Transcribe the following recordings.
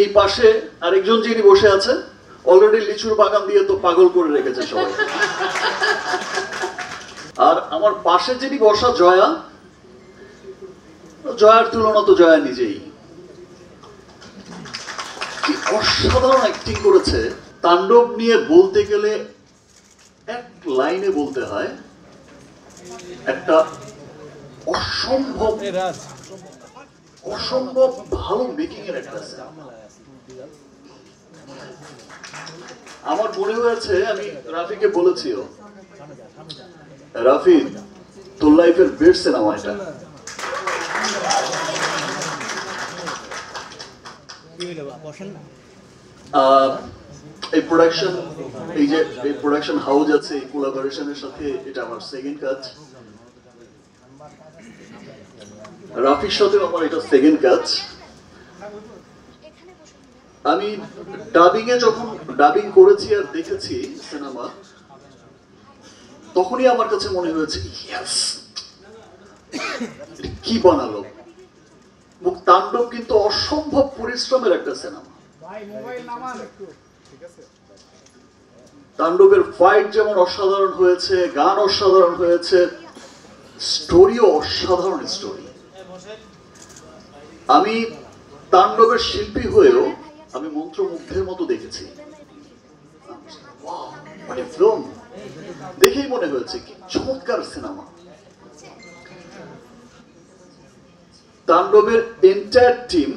এই পাশে আরেকজন যিনি বসে আছে অলরেডি লিচুর বাগান দিয়ে তো পাগল করে রেখেছে সবাই। আর আমার পাশে যিনি বসা জয়া, জয়ার তুলনা তো জয়া নিজেই। কি অসাধারণ অ্যাক্টিং করেছে। তাণ্ডব নিয়ে বলতে গেলে এক লাইনে বলতে হয় একটা অসম্ভব অসম্ভব ভালো মেকিং এর একটা সিনেমা। আমার মনে হয়েছে, আমি রাফিকে বলেছিও, রাফি তোর লাইফের বেস্ট সিনেমা এটা। এই প্রোডাকশন, এই যে এই প্রোডাকশন হাউস আছে, এই কোলাবোরেশনের সাথে এটা আমার সেকেন্ড কাজ। রাফির সাথে আমার এটা সেকেন্ড কাজ। আমি ডাবিং এ যখন ডাবিং করেছি আর দেখেছি সিনেমা, তখনই আমার কাছে মনে হয়েছে ইয়েস, কি বানালো। তাণ্ডব কিন্তু অসম্ভব পরিশ্রমের একটা সিনেমা। তাণ্ডবের ফাইট যেমন অসাধারণ হয়েছে, গান অসাধারণ হয়েছে, স্টোরিও অসাধারণ স্টোরি। আমি তাণ্ডবের শিল্পী হয়েও আমি মন্ত্রমুগ্ধের মতো দেখেছি। মানে ফিল্ম দেখেই মনে হয়েছে কি চমৎকার সিনেমা। তাণ্ডবের এন্টায়ার টিম,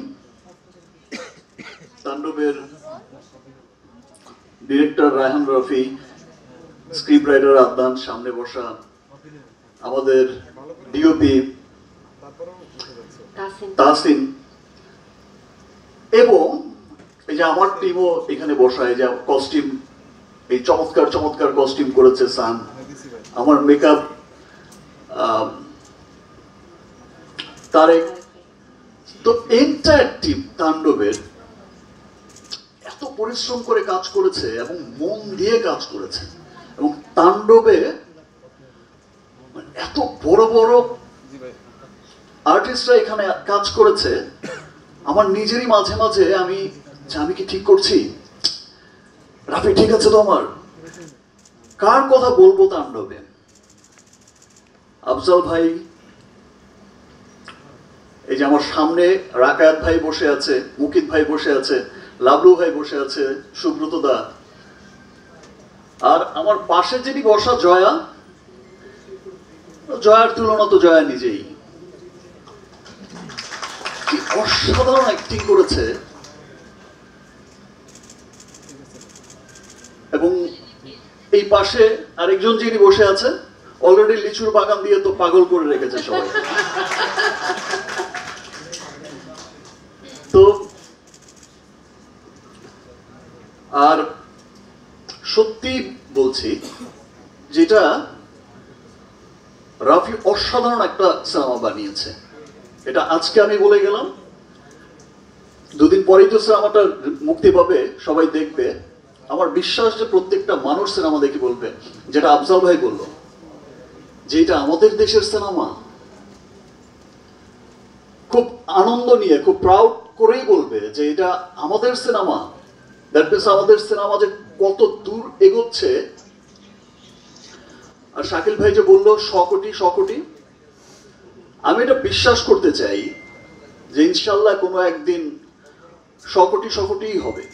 তাণ্ডবের director Raihan Rafi, script writer Adnan সামনে বসা, আমাদের ডিওপি তাহসিন, এবং এই যে আমার টিমও এখানে বসা, এই যে কস্টিউম, এই চমৎকার চমৎকার কস্টিউম করেছে সান, আমার মেকআপ তারেক। তো এন্টায়ার টিম তাণ্ডবের এত পরিশ্রম করে কাজ করেছে এবং মন দিয়ে কাজ করেছে, এবং তাণ্ডবে এত বড় বড় আর্টিস্টরা এখানে কাজ করেছে। আমার নিজেরই মাঝে মাঝে আমি কি ঠিক করছি, রাফি ঠিক আছে তো আমার, কার কথা বলবো তাণ্ডবে? আফজাল ভাই, এই যে আমার সামনে রাকায়াত ভাই বসে আছে, মুকিত ভাই বসে আছে, লাবলু ভাই বসে আছে, সুব্রত দা, আর আমার পাশে যিনি বসা জয়া, জয়ার তুলনা তো জয়া নিজেই। কি অসাধারণ অ্যাক্টিং করেছে। এবং এই পাশে আরেকজন যিনি বসে আছে অলরেডি লিচুর বাগান দিয়ে তো পাগল করে রেখেছে সবাই। তো আর সত্যি বলছি, যেটা রাফি অসাধারণ একটা সিনেমা বানিয়েছে, এটা আজকে আমি বলে গেলাম, দুদিন পরেই তো সিনেমাটা মুক্তি পাবে, সবাই দেখবে। আমার বিশ্বাস যে প্রত্যেকটা মানুষ সিনেমা দেখে বলবে যেটা আফজাল ভাই বলল, যে এটা আমাদের দেশের সিনেমা। খুব আনন্দ নিয়ে, খুব প্রাউড করেই বলবে যে এটা আমাদের সিনেমা। দ্যাট মিনস আমাদের সিনেমা যে কত দূর এগোচ্ছে। আর শাকিল ভাই যে বললো 100 কোটি 100 কোটি, আমি এটা বিশ্বাস করতে চাই যে ইনশাল্লাহ কোনো একদিন 100 কোটি 100 কোটিই হবে।